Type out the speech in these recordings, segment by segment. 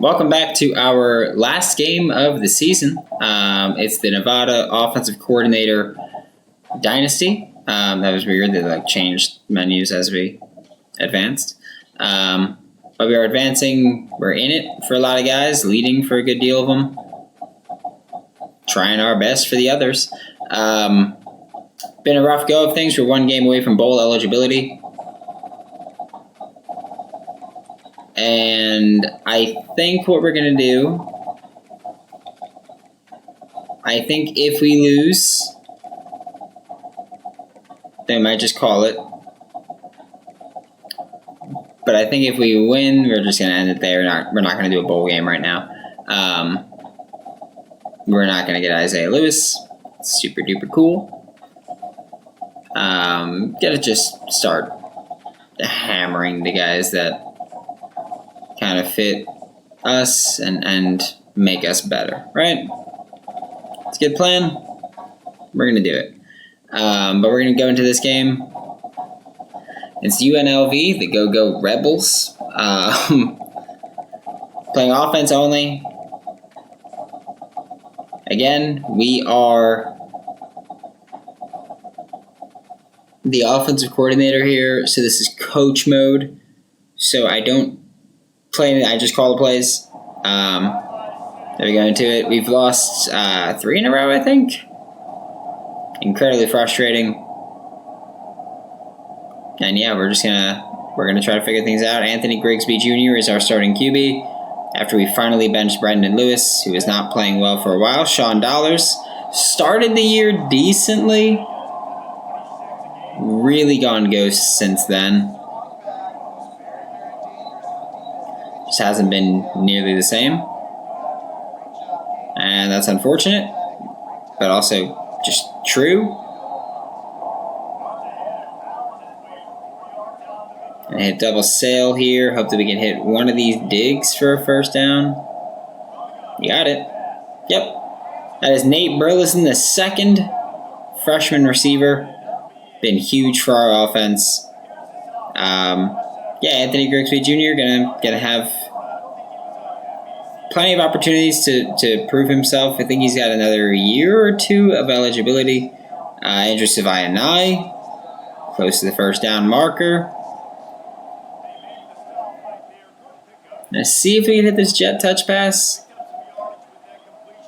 Welcome back to our last game of the season. It's the Nevada Offensive Coordinator Dynasty. That was weird. They changed menus as we advanced. But we are advancing. We're in it for a lot of guys, leading for a good deal of them. Trying our best for the others. Been a rough go of things. We're one game away from bowl eligibility. And I think what we're going to do, I think if we lose, they might just call it. But I think if we win, we're just going to end it there. We're not going to do a bowl game right now. We're not going to get Isaiah Lewis. Super duper cool. Going to just start hammering the guys that kind of fit us and make us better, right? It's a good plan. We're going to do it. But we're going to go into this game. It's UNLV, the Go-Go Rebels. Playing offense only. Again, we are the offensive coordinator here, so this is coach mode. So I don't play, I just call the plays. There we go into it. We've lost 3 in a row, I think. Incredibly frustrating. And yeah, we're gonna try to figure things out. Anthony Grigsby Jr. is our starting QB after we finally benched Brandon Lewis, who was not playing well for a while. Sean Dollars started the year decently. Really gone ghost since then. Just hasn't been nearly the same. And that's unfortunate, but also just true. And hit double sail here. Hope that we can hit one of these digs for a first down. You got it. Yep. That is Nate Burleson, the second freshman receiver. Been huge for our offense. Yeah, Anthony Grigsby Jr. gonna have plenty of opportunities to prove himself. I think he's got another year or 2 of eligibility. Andrew Savaianai, close to the first down marker. Let's see if we can hit this jet touch pass.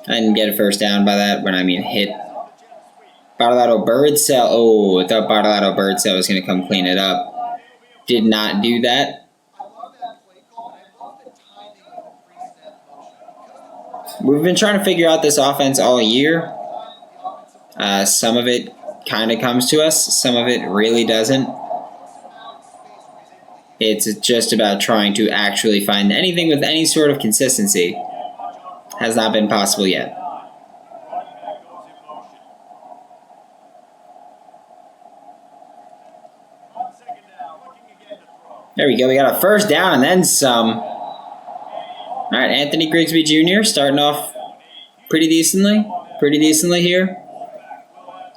I didn't get a first down by that when I mean hit. Bartolado Birdsell. Oh, I thought Bartolado Birdsell was going to come clean it up. Did not do that. We've been trying to figure out this offense all year. Some of it kind of comes to us. Some of it really doesn't. It's just about trying to actually find anything with any sort of consistency. Has not been possible yet. There we go. We got a first down and then some. All right, Anthony Grigsby Jr. starting off pretty decently here.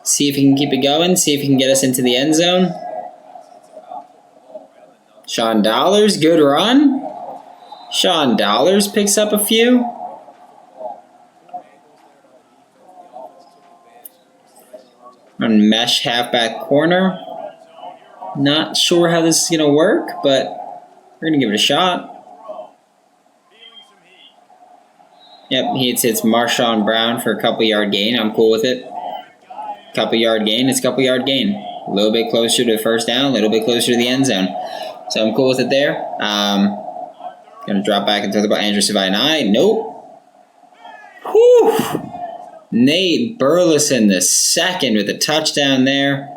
See if he can keep it going. See if he can get us into the end zone. Sean Dollars, good run. Sean Dollars picks up a few. On mesh halfback corner. Not sure how this is going to work, but we're going to give it a shot. Yep, he hits Marshawn Brown for a couple-yard gain. I'm cool with it. Couple-yard gain, it's couple-yard gain. A little bit closer to first down, a little bit closer to the end zone. So I'm cool with it there. Going to drop back and throw the ball. Andrew Savaianai. Nope. Whew. Nate Burleson, the second, with a touchdown there.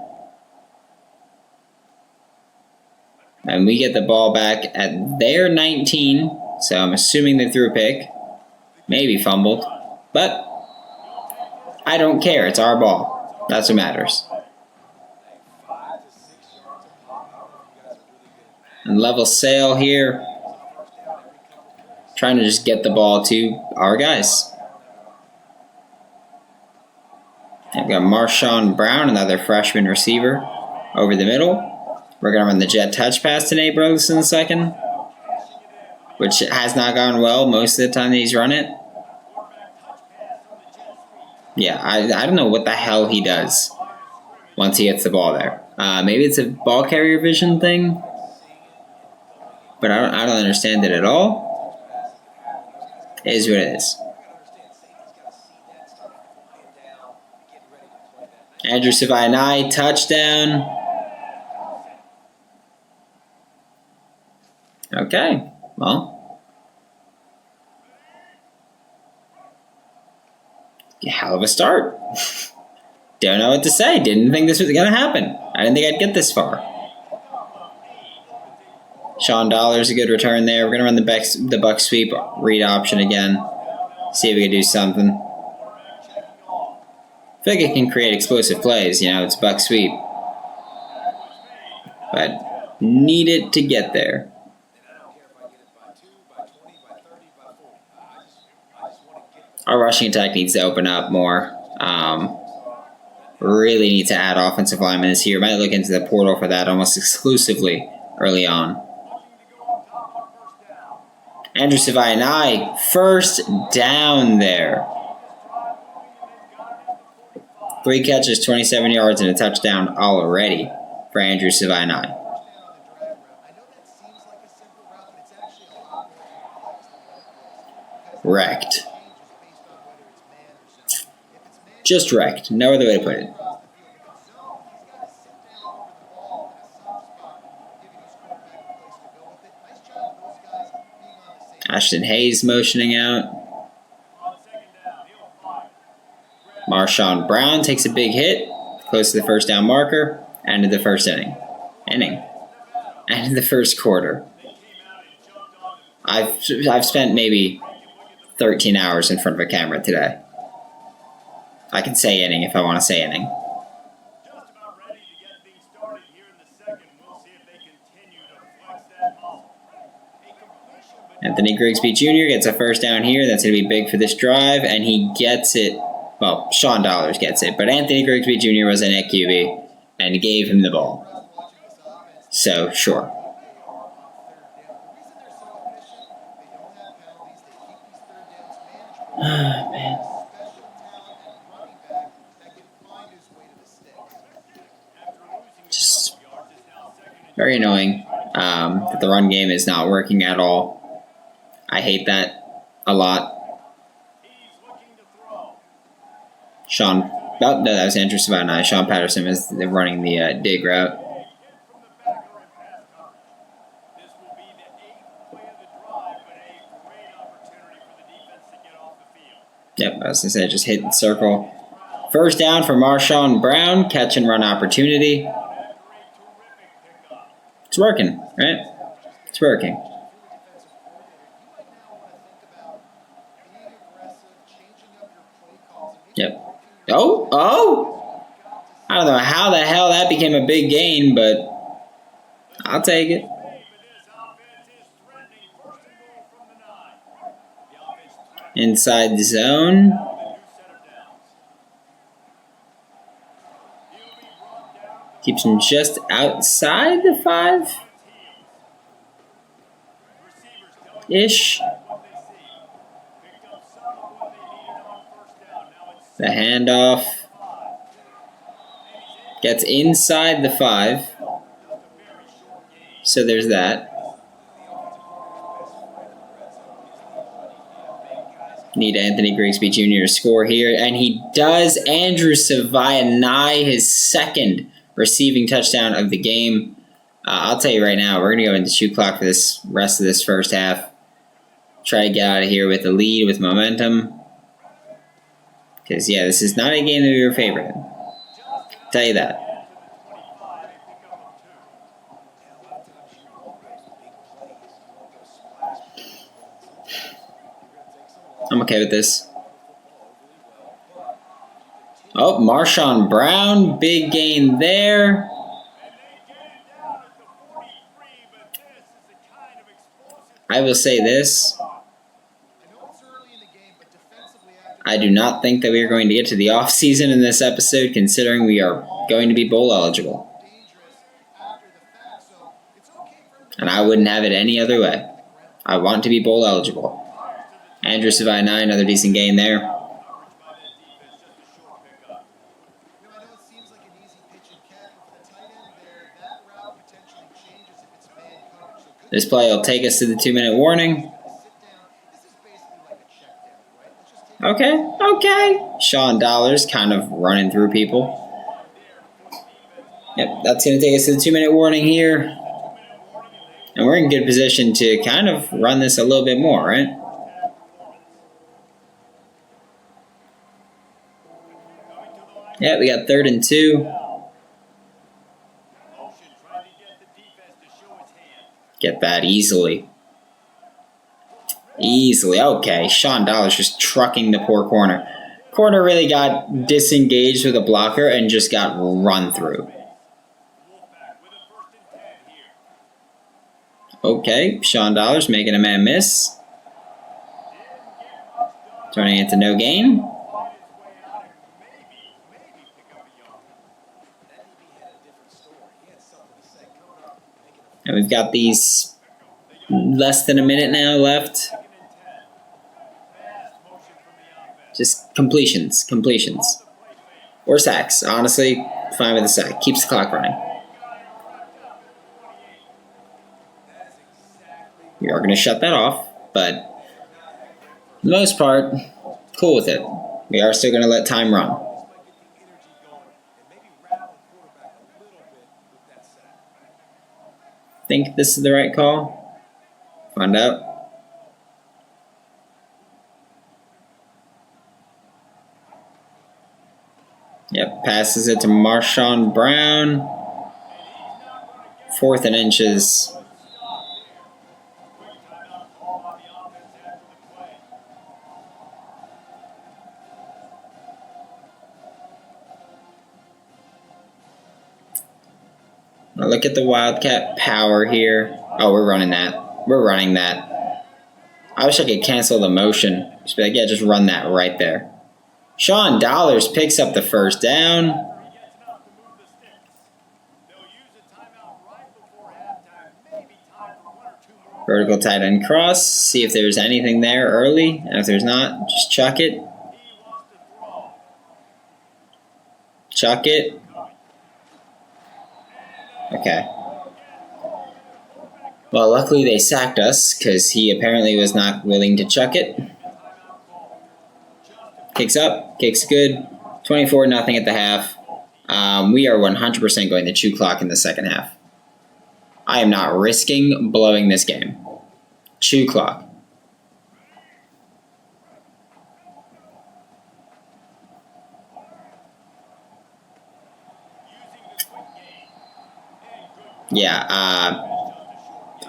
And we get the ball back at their 19. So I'm assuming they threw a pick. Maybe fumbled. But I don't care. It's our ball. That's what matters. And level sail here. Trying to just get the ball to our guys. I've got Marshawn Brown, another freshman receiver, over the middle. We're going to run the jet touch pass to Nate Burleson in a second. which has not gone well most of the time that he's run it. Yeah, I don't know what the hell he does once he gets the ball there. Maybe it's a ball carrier vision thing, but I don't understand it at all. It is what it is. Andrew Savaianai, touchdown. Okay, well, hell of a start. Don't know what to say. Didn't think this was going to happen. I didn't think I'd get this far. Sean Dollar's a good return there. We're going to run the buck sweep read option again. See if we can do something. I feel like it can create explosive plays. You know, it's buck sweep. But need it to get there. Our rushing attack needs to open up more. Really need to add offensive linemen this year. Might look into the portal for that almost exclusively early on. Andrew Savaianai, first down there. 3 catches, 27 yards, and a touchdown already for Andrew Savaianai. Wrecked. Just wrecked. No other way to put it. Ashton Hayes motioning out. Marshawn Brown takes a big hit. Close to the first down marker. End of the first inning. End of the first quarter. I've spent maybe 13 hours in front of a camera today. I can say inning if I want to say inning. Anthony Grigsby Jr. gets a first down here. That's going to be big for this drive, and he gets it. Well, Sean Dollars gets it, but Anthony Grigsby Jr. was in at QB and gave him the ball. So, sure. Oh, man. Just very annoying that the run game is not working at all. I hate that a lot. No, that was Andrew Savaianai. Sean Patterson is running the dig route. Yep, I was going to say, just hit the circle. First down for Marshawn Brown. Catch and run opportunity. It's working, right? It's working. Yep. Oh! I don't know how the hell that became a big gain, but I'll take it. Inside the zone. Keeps him just outside the 5-ish. The handoff gets inside the 5. So there's that. Need Anthony Grigsby Jr. to score here, and he does. Andrew Savaianai, his second receiving touchdown of the game. I'll tell you right now, we're going to go into shoot clock for this rest of this first half. Try to get out of here with a lead, with momentum. Because, yeah, this is not a game that we were favored in. I'll tell you that. I'm okay with this. Oh, Marshawn Brown, big gain there. I will say this. I do not think that we are going to get to the offseason in this episode, considering we are going to be bowl eligible. And I wouldn't have it any other way. I want to be bowl eligible. Andrew Savai 9, another decent gain there. This play will take us to the 2-minute warning. Okay. Sean Dollars kind of running through people. Yep, that's going to take us to the 2-minute warning here. And we're in good position to kind of run this a little bit more, right? Yeah, we got 3rd and 2. Get that easily. Okay, Sean Dollars just trucking the poor corner. Corner really got disengaged with a blocker and just got run through. Okay, Sean Dollars making a man miss. Turning into no gain. And we've got these less than a minute now left. Just completions. Or sacks. Honestly, fine with the sack. Keeps the clock running. We are going to shut that off, but for the most part, cool with it. We are still going to let time run. Think this is the right call? Find out. Yep, passes it to Marshawn Brown. 4th and inches. Now look at the Wildcat power here. Oh, we're running that. I wish I could cancel the motion. Just be like, yeah, just run that right there. Sean Dollars picks up the 1st down. Vertical tight end cross. See if there's anything there early. And if there's not, just chuck it. Okay. Well, luckily they sacked us because he apparently was not willing to chuck it. Kicks up, kicks good. 24-0 at the half. We are 100% going to chew clock in the second half. I am not risking blowing this game. Chew clock. Yeah,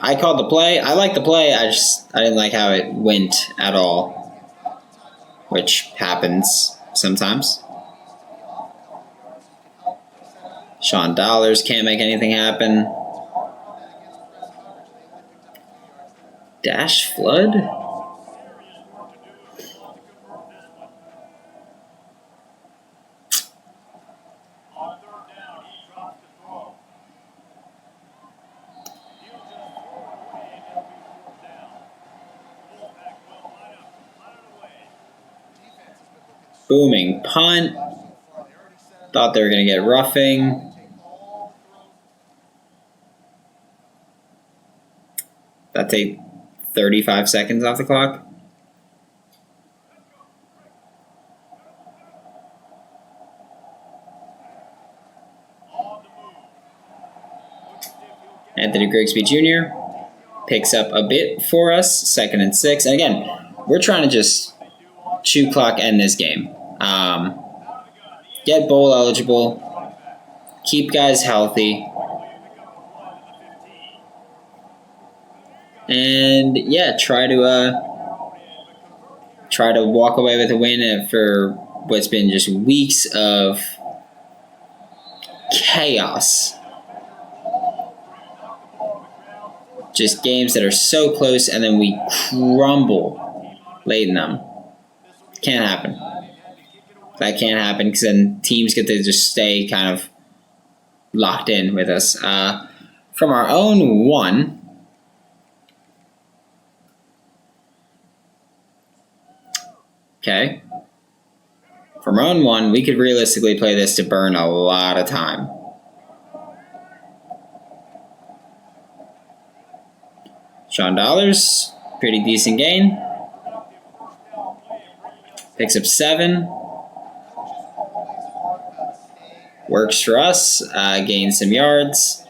I called the play. I like the play. I didn't like how it went at all, which happens sometimes. Sean Dollars can't make anything happen. Dash flood? Booming punt. Thought they were going to get roughing. That take 35 seconds off the clock. Anthony Grigsby Jr. picks up a bit for us. 2nd and 6. And again, we're trying to just chew clock, end this game. Get bowl eligible. Keep guys healthy. And yeah, try to walk away with a win for what's been just weeks of chaos. Just games that are so close and then we crumble late in them. Can't happen. That can't happen because then teams get to just stay kind of locked in with us. From our own 1, Okay. From round 1, we could realistically play this to burn a lot of time. Sean Dollars, pretty decent gain. Picks up 7. Works for us. Gains some yards.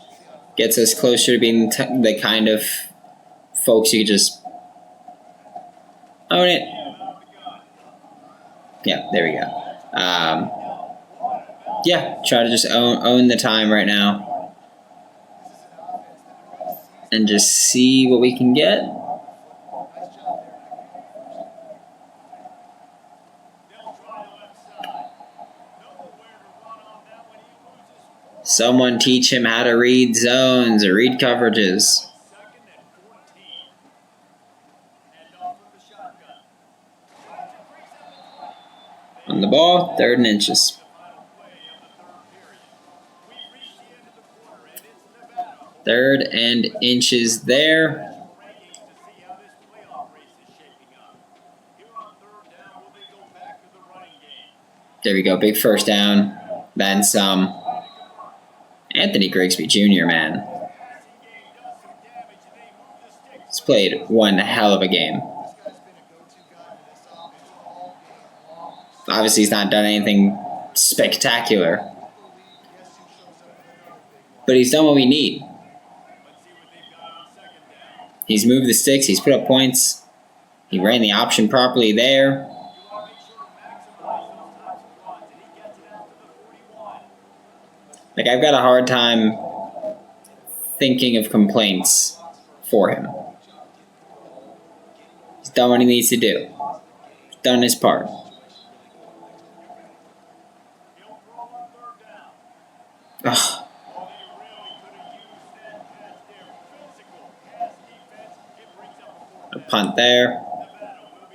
Gets us closer to being the kind of folks you could just own it. Yeah, there we go. Yeah, try to just own the time right now. And just see what we can get. Someone teach him how to read zones or read coverages. On the ball, 3rd and inches. 3rd and inches there. There we go, big first down. Then some. Anthony Grigsby Jr., man. He's played one hell of a game. Obviously, he's not done anything spectacular. But he's done what we need. He's moved the sticks. He's put up points. He ran the option properly there. Like, I've got a hard time thinking of complaints for him. He's done what he needs to do. He's done his part. Ugh. A punt there.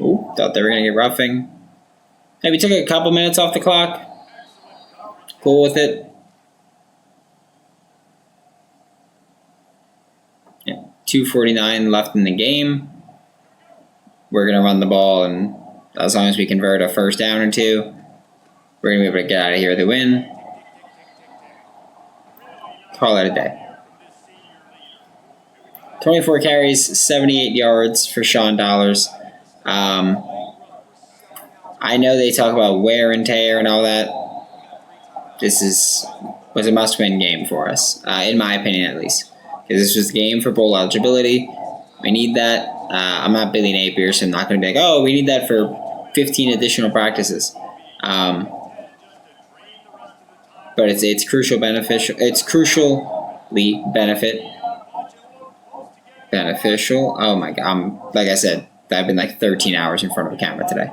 Ooh, thought they were going to get roughing. Hey, we took a couple minutes off the clock. Cool with it. Yeah, 2:49 left in the game. We're going to run the ball, and as long as we convert a first down or 2, we're going to be able to get out of here with a win. Call it a day. 24 carries, 78 yards for Sean Dollars. I know they talk about wear and tear and all that. This was a must-win game for us, in my opinion at least. Because this was the game for bowl eligibility. We need that. I'm not Billy Napier, so I'm not going to be like, oh, we need that for 15 additional practices. But it's crucial beneficial. It's crucially beneficial. Oh my god! Like I said, I've been like 13 hours in front of a camera today.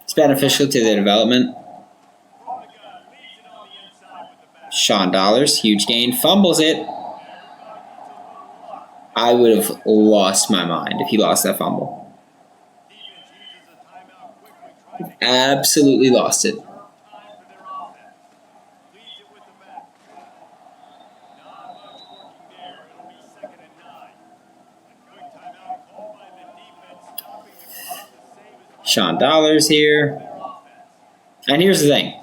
It's beneficial to the development. Sean Dollars, huge gain, fumbles it. I would have lost my mind if he lost that fumble. Absolutely lost it. Sean Dollars here. And here's the thing.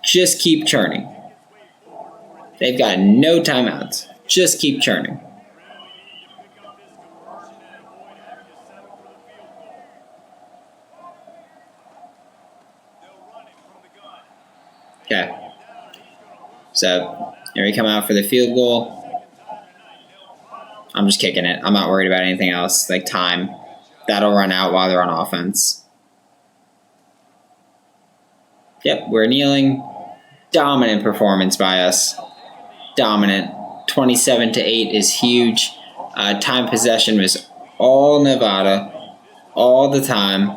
Just keep churning. They've got no timeouts. Just keep churning. Okay. So, here we come out for the field goal. I'm just kicking it. I'm not worried about anything else. Like time. That'll run out while they're on offense. Yep, we're kneeling. Dominant performance by us. Dominant. 27-8 is huge. Time possession was all Nevada. All the time.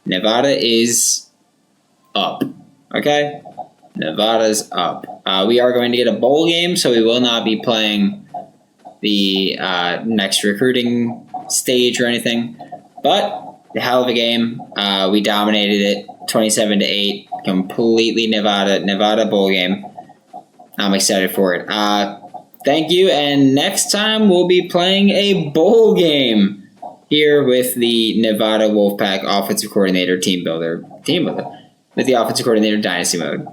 Nevada is up. Okay? Nevada's up. We are going to get a bowl game, so we will not be playing the next recruiting stage or anything. But a hell of a game. We dominated it 27-8. Completely Nevada bowl game. I'm excited for it. Thank you. And next time we'll be playing a bowl game here with the Nevada Wolfpack offensive coordinator team builder with the offensive coordinator dynasty mode.